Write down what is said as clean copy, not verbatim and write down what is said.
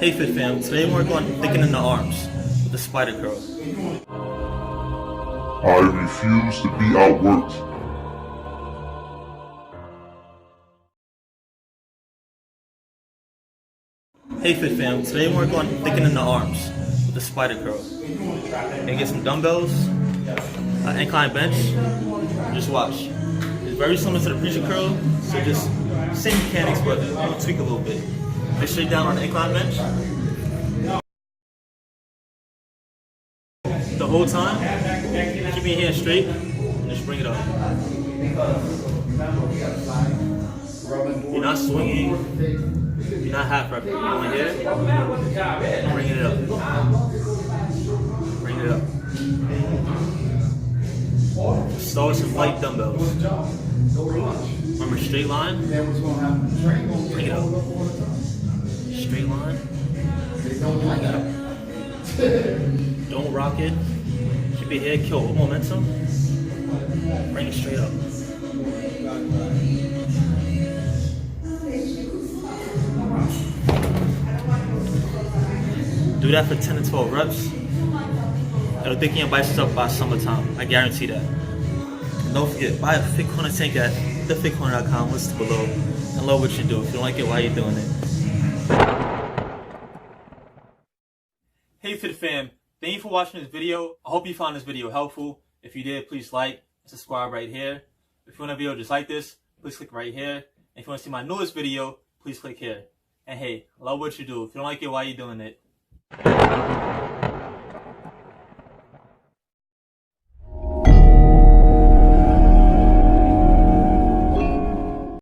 Hey Fit Fam, today we're going to thickening the arms with the spider curl. I refuse to be outworked. Hey Fit Fam, today we're going to thickening the arms with the spider curl. And get some dumbbells, an incline bench, just watch. It's very similar to the preacher curl, so just same mechanics but we'll tweak a little bit. Get straight down on the incline bench. The whole time, keep your hand straight and just bring it up. You're not swinging, you're not half repping. You're going here, bring it up. Bring it up. Start with some light dumbbells. Remember, straight line, bring it up. Straight line, bring it up. Don't rock it. Keep your head, kill momentum. Bring it straight up. Do that for 10 to 12 reps. It'll thicken your biceps up by summertime. I guarantee that. And don't forget, buy a Fit Corner tank at thefitcorner.com. Listed below. And love what you do. If you don't like it, why are you doing it? Hey Fit Fam, thank you for watching this video. I hope you found this video helpful. If you did, please like and subscribe right here. If you want a video just like this, please click right here. And if you want to see my newest video, please click here. And hey, love what you do. If you don't like it, why are you doing it?